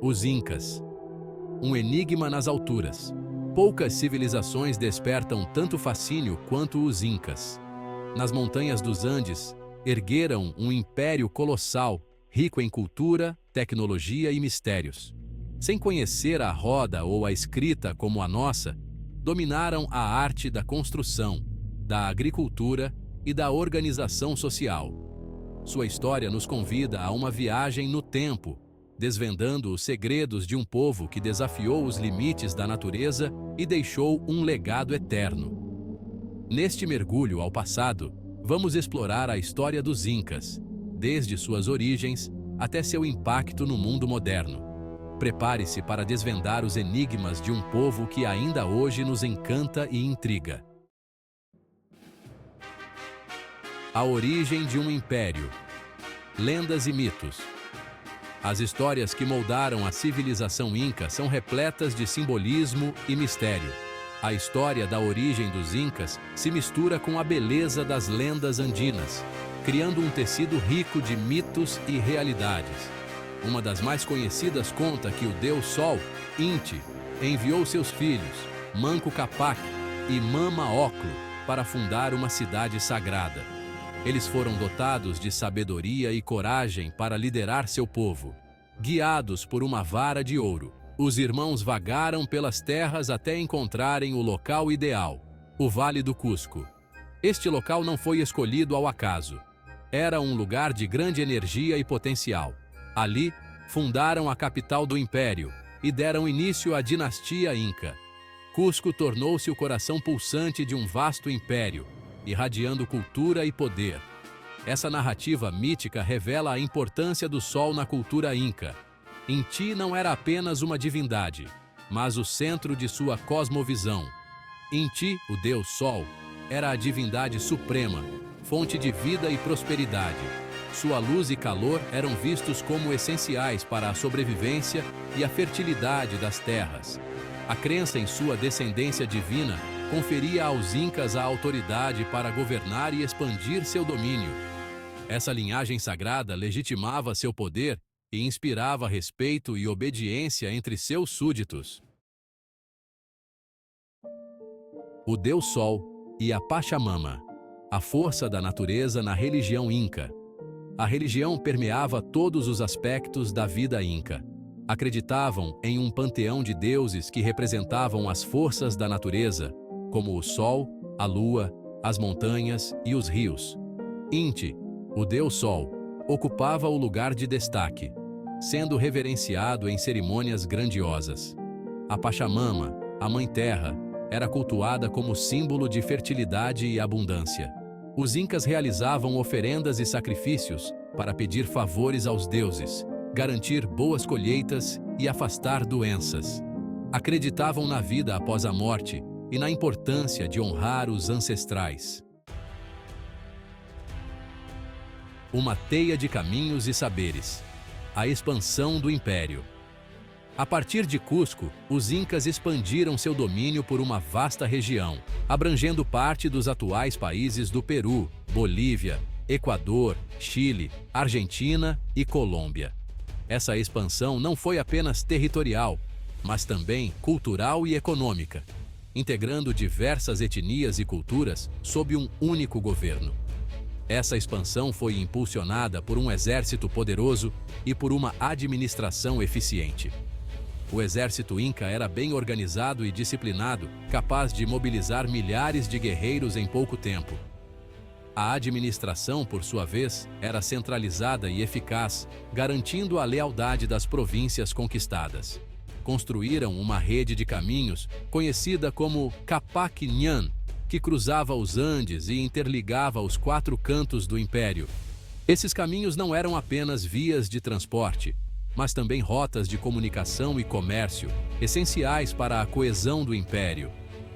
Os Incas. Um enigma nas alturas. Poucas civilizações despertam tanto fascínio quanto os Incas. Nas montanhas dos Andes, ergueram um império colossal, rico em cultura, tecnologia e mistérios. Sem conhecer a roda ou a escrita como a nossa, dominaram a arte da construção, da agricultura e da organização social. Sua história nos convida a uma viagem no tempo, desvendando os segredos de um povo que desafiou os limites da natureza e deixou um legado eterno. Neste mergulho ao passado, vamos explorar a história dos Incas, desde suas origens até seu impacto no mundo moderno. Prepare-se para desvendar os enigmas de um povo que ainda hoje nos encanta e intriga. A origem de um império. Lendas e mitos. As histórias que moldaram a civilização Inca são repletas de simbolismo e mistério. A história da origem dos Incas se mistura com a beleza das lendas andinas, criando um tecido rico de mitos e realidades. Uma das mais conhecidas conta que o deus Sol, Inti, enviou seus filhos, Manco Capac e Mama Oclo, para fundar uma cidade sagrada. Eles foram dotados de sabedoria e coragem para liderar seu povo. Guiados por uma vara de ouro, os irmãos vagaram pelas terras até encontrarem o local ideal, o Vale do Cusco. Este local não foi escolhido ao acaso. Era um lugar de grande energia e potencial. Ali, fundaram a capital do império e deram início à dinastia Inca. Cusco tornou-se o coração pulsante de um vasto império, irradiando cultura e poder. Essa narrativa mítica revela a importância do Sol na cultura Inca. Inti não era apenas uma divindade, mas o centro de sua cosmovisão. Inti, o deus Sol, era a divindade suprema, fonte de vida e prosperidade. Sua luz e calor eram vistos como essenciais para a sobrevivência e a fertilidade das terras. A crença em sua descendência divina conferia aos Incas a autoridade para governar e expandir seu domínio. Essa linhagem sagrada legitimava seu poder e inspirava respeito e obediência entre seus súditos. O Deus Sol e a Pachamama, a força da natureza na religião Inca. A religião permeava todos os aspectos da vida Inca. Acreditavam em um panteão de deuses que representavam as forças da natureza, como o Sol, a Lua, as montanhas e os rios. Inti, o Deus Sol, ocupava o lugar de destaque, sendo reverenciado em cerimônias grandiosas. A Pachamama, a Mãe Terra, era cultuada como símbolo de fertilidade e abundância. Os Incas realizavam oferendas e sacrifícios para pedir favores aos deuses, garantir boas colheitas e afastar doenças. Acreditavam na vida após a morte e na importância de honrar os ancestrais. Uma teia de caminhos e saberes. A expansão do império. A partir de Cusco, os Incas expandiram seu domínio por uma vasta região, abrangendo parte dos atuais países do Peru, Bolívia, Equador, Chile, Argentina e Colômbia. Essa expansão não foi apenas territorial, mas também cultural e econômica, integrando diversas etnias e culturas sob um único governo. Essa expansão foi impulsionada por um exército poderoso e por uma administração eficiente. O exército Inca era bem organizado e disciplinado, capaz de mobilizar milhares de guerreiros em pouco tempo. A administração, por sua vez, era centralizada e eficaz, garantindo a lealdade das províncias conquistadas. Construíram uma rede de caminhos, conhecida como Capac Nhan, que cruzava os Andes e interligava os 4 cantos do império. Esses caminhos não eram apenas vias de transporte, mas também rotas de comunicação e comércio, essenciais para a coesão do império.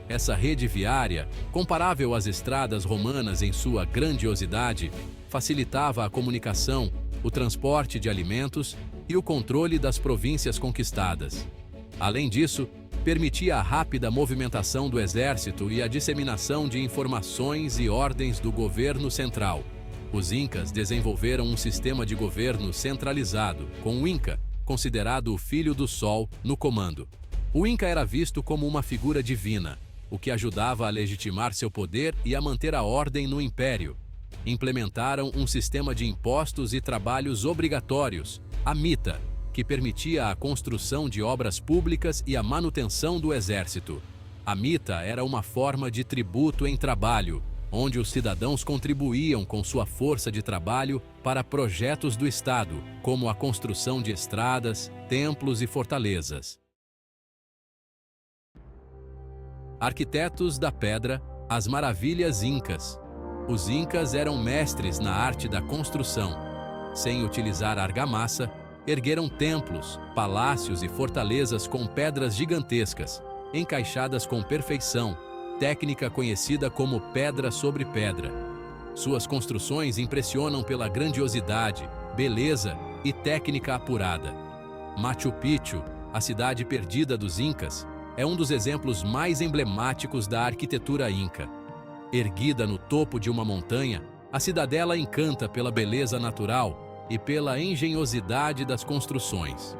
Essa rede viária, comparável às estradas romanas em sua grandiosidade, facilitava a comunicação, o transporte de alimentos e o controle das províncias conquistadas. Além disso, permitia a rápida movimentação do exército e a disseminação de informações e ordens do governo central. Os Incas desenvolveram um sistema de governo centralizado, com o Inca considerado o filho do Sol, no comando. O Inca era visto como uma figura divina, o que ajudava a legitimar seu poder e a manter a ordem no império. Implementaram um sistema de impostos e trabalhos obrigatórios, a mita, que permitia a construção de obras públicas e a manutenção do exército. A mita era uma forma de tributo em trabalho, onde os cidadãos contribuíam com sua força de trabalho para projetos do Estado, como a construção de estradas, templos e fortalezas. Arquitetos da pedra, as maravilhas incas. Os incas eram mestres na arte da construção. Sem utilizar argamassa, ergueram templos, palácios e fortalezas com pedras gigantescas, encaixadas com perfeição, técnica conhecida como pedra sobre pedra. Suas construções impressionam pela grandiosidade, beleza e técnica apurada. Machu Picchu, a cidade perdida dos Incas, é um dos exemplos mais emblemáticos da arquitetura inca. Erguida no topo de uma montanha, a cidadela encanta pela beleza natural e pela engenhosidade das construções.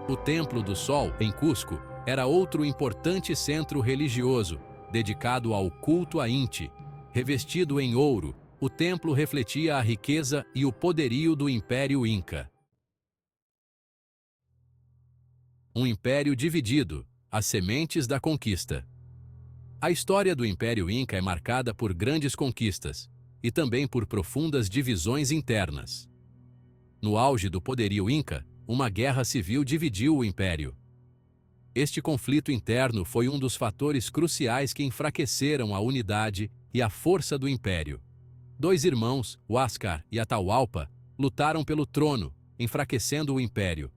O Templo do Sol, em Cusco, era outro importante centro religioso, dedicado ao culto a Inti. Revestido em ouro, o templo refletia a riqueza e o poderio do Império Inca. Um império dividido, as sementes da conquista. A história do Império Inca é marcada por grandes conquistas e também por profundas divisões internas. No auge do poderio Inca, uma guerra civil dividiu o império. Este conflito interno foi um dos fatores cruciais que enfraqueceram a unidade e a força do império. Dois irmãos, Huáscar e Atahualpa, lutaram pelo trono, enfraquecendo o império.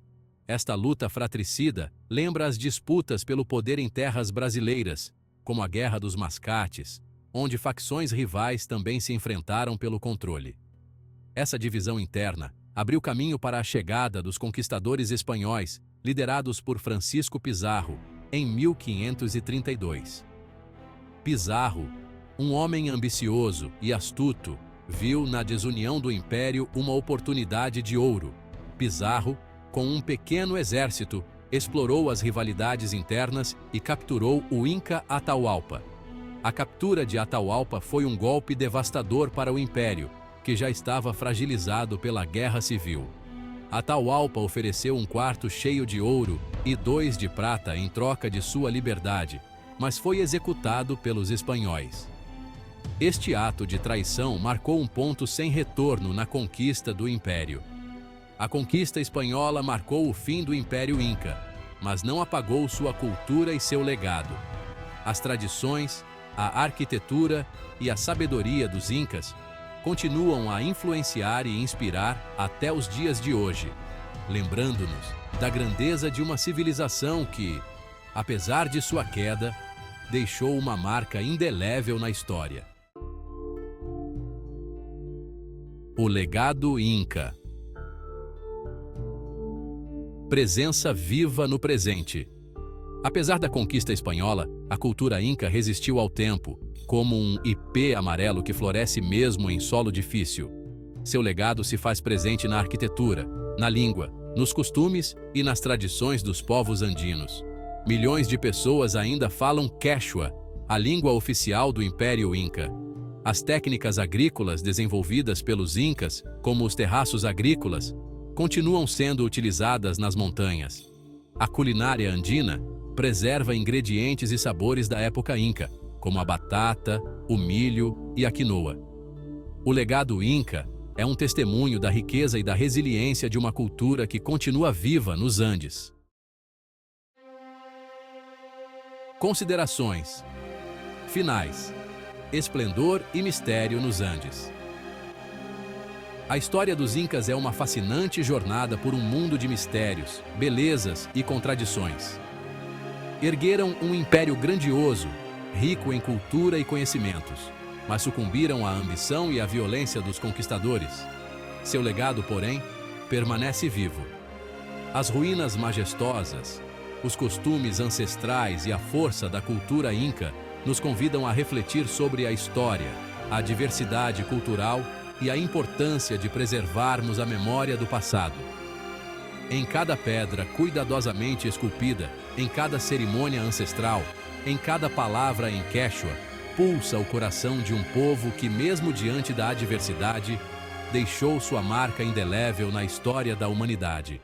Esta luta fratricida lembra as disputas pelo poder em terras brasileiras, como a Guerra dos Mascates, onde facções rivais também se enfrentaram pelo controle. Essa divisão interna abriu caminho para a chegada dos conquistadores espanhóis, liderados por Francisco Pizarro, em 1532. Pizarro, um homem ambicioso e astuto, viu na desunião do império uma oportunidade de ouro. Pizarro, com um pequeno exército, explorou as rivalidades internas e capturou o Inca Atahualpa. A captura de Atahualpa foi um golpe devastador para o império, que já estava fragilizado pela Guerra Civil. Atahualpa ofereceu um quarto cheio de ouro e 2 de prata em troca de sua liberdade, mas foi executado pelos espanhóis. Este ato de traição marcou um ponto sem retorno na conquista do império. A conquista espanhola marcou o fim do Império Inca, mas não apagou sua cultura e seu legado. As tradições, a arquitetura e a sabedoria dos Incas continuam a influenciar e inspirar até os dias de hoje, lembrando-nos da grandeza de uma civilização que, apesar de sua queda, deixou uma marca indelével na história. O legado Inca. Presença viva no presente. Apesar da conquista espanhola, a cultura inca resistiu ao tempo, como um ipê amarelo que floresce mesmo em solo difícil. Seu legado se faz presente na arquitetura, na língua, nos costumes e nas tradições dos povos andinos. Milhões de pessoas ainda falam Quechua, a língua oficial do Império Inca. As técnicas agrícolas desenvolvidas pelos Incas, como os terraços agrícolas, continuam sendo utilizadas nas montanhas. A culinária andina preserva ingredientes e sabores da época Inca, como a batata, o milho e a quinoa. O legado Inca é um testemunho da riqueza e da resiliência de uma cultura que continua viva nos Andes. Considerações finais. Esplendor e mistério nos Andes. A história dos Incas é uma fascinante jornada por um mundo de mistérios, belezas e contradições. Ergueram um império grandioso, rico em cultura e conhecimentos, mas sucumbiram à ambição e à violência dos conquistadores. Seu legado, porém, permanece vivo. As ruínas majestosas, os costumes ancestrais e a força da cultura inca nos convidam a refletir sobre a história, a diversidade cultural e a importância de preservarmos a memória do passado. Em cada pedra cuidadosamente esculpida, em cada cerimônia ancestral, em cada palavra em Quechua, pulsa o coração de um povo que, mesmo diante da adversidade, deixou sua marca indelével na história da humanidade.